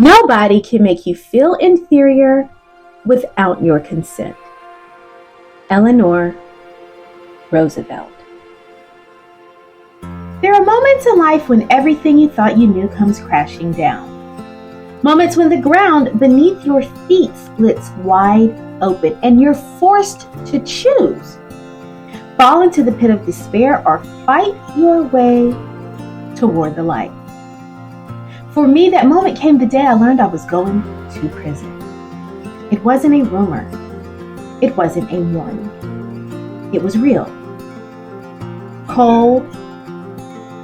Nobody can make you feel inferior without your consent. Eleanor Roosevelt. There are moments in life when everything you thought you knew comes crashing down. Moments when the ground beneath your feet splits wide open and you're forced to choose. Fall into the pit of despair or fight your way toward the light. For me, that moment came the day I learned I was going to prison. It wasn't a rumor. It wasn't a warning. It was real. Cold,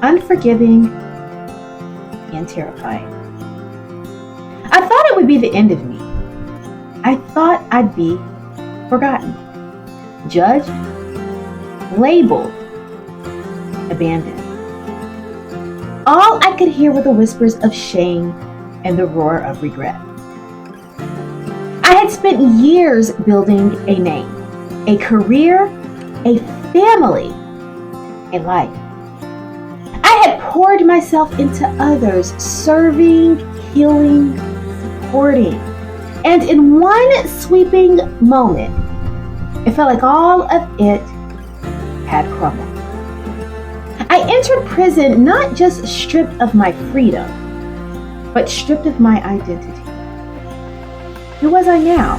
unforgiving, and terrifying. I thought it would be the end of me. I thought I'd be forgotten, judged, labeled, abandoned. All I could hear were the whispers of shame and the roar of regret. I had spent years building a name, a career, a family, a life. I had poured myself into others, serving, healing, supporting. And in one sweeping moment, it felt like all of it had crumbled. I entered prison not just stripped of my freedom, but stripped of my identity. Who was I now?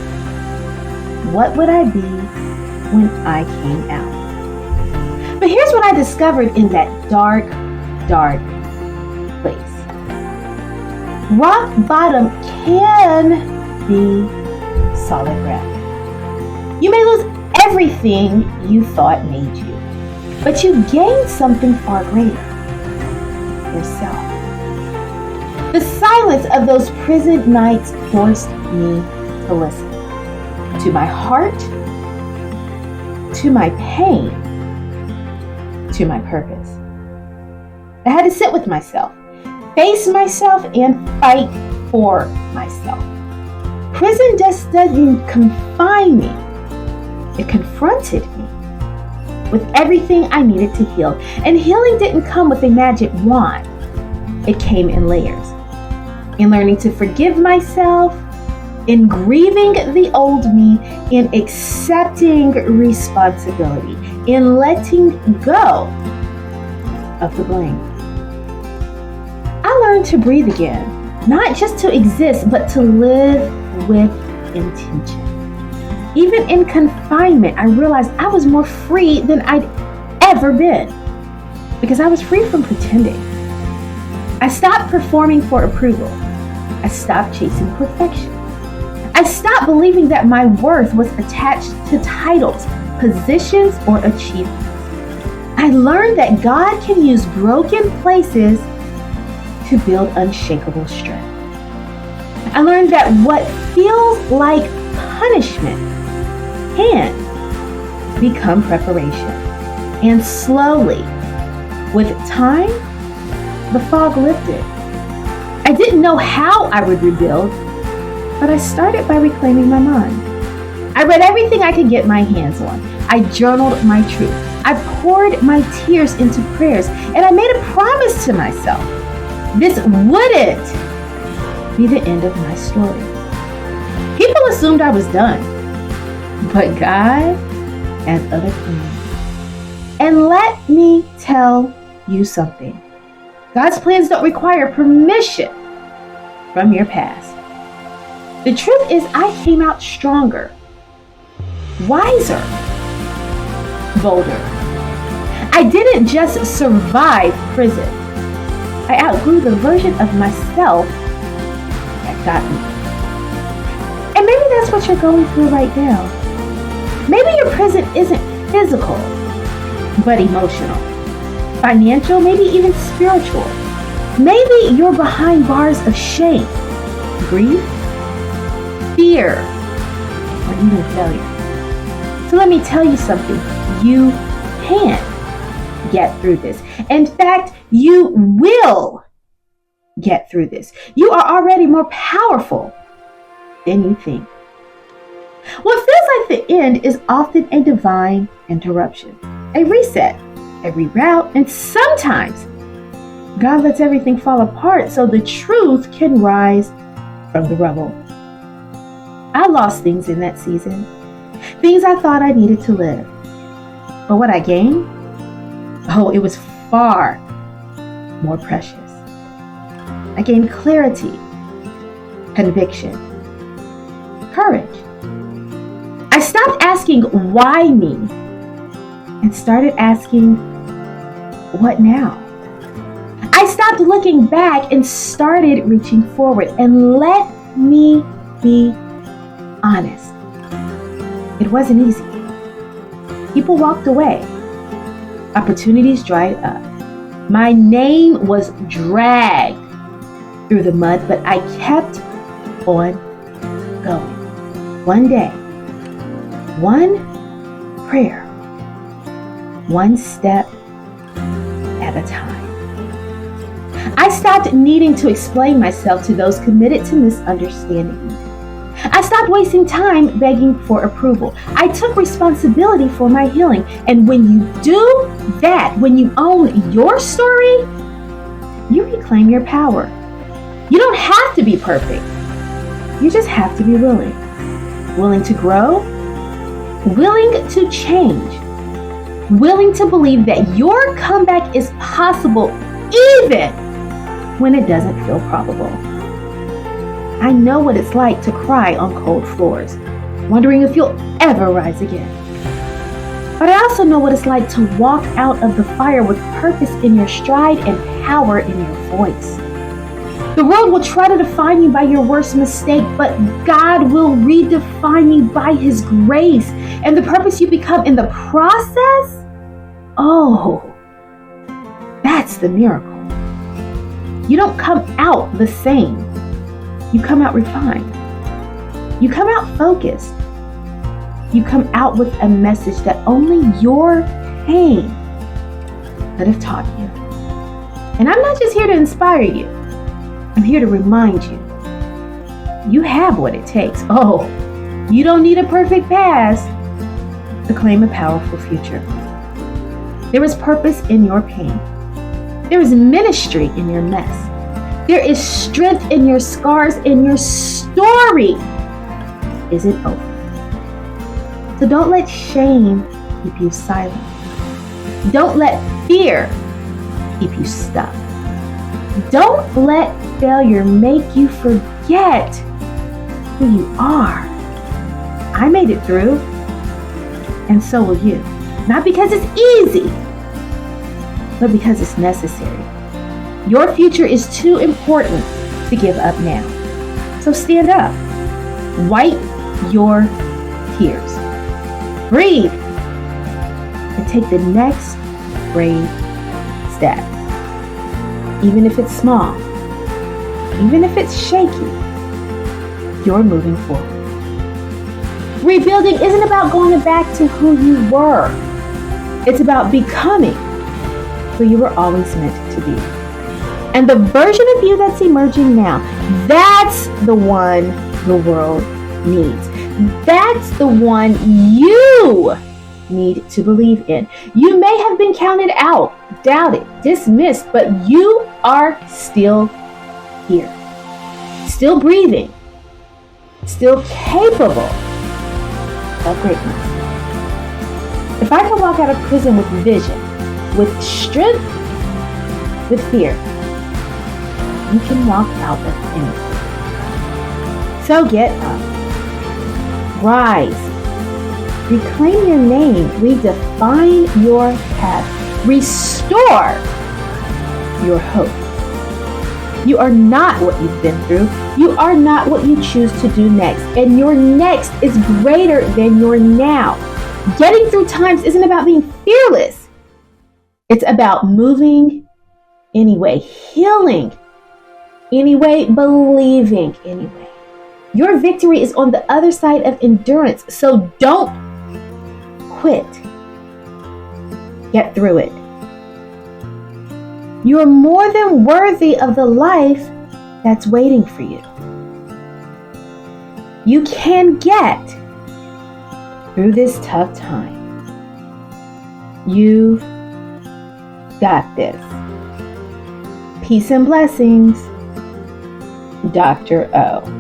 What would I be when I came out? But here's what I discovered in that dark place. Rock bottom can be solid ground. You may lose everything you thought made you, but you gain something far greater, yourself. The silence of those prison nights forced me to listen to my heart, to my pain, to my purpose. I had to sit with myself, face myself, and fight for myself. Prison just doesn't confine me. It confronted me with everything I needed to heal. And healing didn't come with a magic wand. It came in layers. In learning to forgive myself, in grieving the old me, in accepting responsibility, in letting go of the blame. I learned to breathe again, not just to exist, but to live with intention. Even in confinement, I realized I was more free than I'd ever been because I was free from pretending. I stopped performing for approval. I stopped chasing perfection. I stopped believing that my worth was attached to titles, positions, or achievements. I learned that God can use broken places to build unshakable strength. I learned that what feels like punishment can become preparation. And slowly, with time, the fog lifted. I didn't know how I would rebuild, but I started by reclaiming my mind. I read everything I could get my hands on. I journaled my truth. I poured my tears into prayers, and I made a promise to myself. This wouldn't be the end of my story. People assumed I was done, but God has other plans. And let me tell you something. God's plans don't require permission from your past. The truth is, I came out stronger, wiser, bolder. I didn't just survive prison. I outgrew the version of myself that got me. And maybe that's what you're going through right now. Maybe your prison isn't physical, but emotional, financial, maybe even spiritual. Maybe you're behind bars of shame, grief, fear, or even failure. So let me tell you something. You can get through this. In fact, you will get through this. You are already more powerful than you think. What feels like the end is often a divine interruption, a reset, a reroute, and sometimes God lets everything fall apart so the truth can rise from the rubble. I lost things in that season, things I thought I needed to live. But what I gained? Oh, it was far more precious. I gained clarity, conviction, courage. I stopped asking, why me? And started asking, what now? I stopped looking back and started reaching forward. And let me be honest, it wasn't easy. People walked away. Opportunities dried up. My name was dragged through the mud, but I kept on going. One day, one prayer, one step at a time. I stopped needing to explain myself to those committed to misunderstanding me. I stopped wasting time begging for approval. I took responsibility for my healing. And when you do that, when you own your story, you reclaim your power. You don't have to be perfect. You just have to be willing. Willing to grow, willing to change, willing to believe that your comeback is possible even when it doesn't feel probable. I know what it's like to cry on cold floors, wondering if you'll ever rise again. But I also know what it's like to walk out of the fire with purpose in your stride and power in your voice. The world will try to define you by your worst mistake, but God will redefine you by His grace. And the purpose you become in the process, oh, that's the miracle. You don't come out the same. You come out refined. You come out focused. You come out with a message that only your pain could have taught you. And I'm not just here to inspire you. I'm here to remind you. You have what it takes. Oh, you don't need a perfect past to claim a powerful future. There is purpose in your pain. There is ministry in your mess. There is strength in your scars, and your story isn't over. So don't let shame keep you silent. Don't let fear keep you stuck. Don't let failure make you forget who you are. I made it through, and so will you. Not because it's easy, but because it's necessary. Your future is too important to give up now. So stand up. Wipe your tears. Breathe. And take the next brave step. Even if it's small, even if it's shaky, you're moving forward. Rebuilding isn't about going back to who you were. It's about becoming who you were always meant to be. And the version of you that's emerging now, that's the one the world needs. That's the one you need to believe in. You may have been counted out, doubted, dismissed, but you are still here. Still breathing. Still capable of greatness. If I can walk out of prison with vision, with strength, with fear, you can walk out of anything. So get up. Rise. Reclaim your name. Redefine your path. Restore your hope. You are not what you've been through. You are not what you choose to do next. And your next is greater than your now. Getting through times isn't about being fearless. It's about moving anyway, healing anyway, believing anyway. Your victory is on the other side of endurance, so don't quit. Get through it. You are more than worthy of the life that's waiting for you. You can get through this tough time. You've got this. Peace and blessings, Dr. O.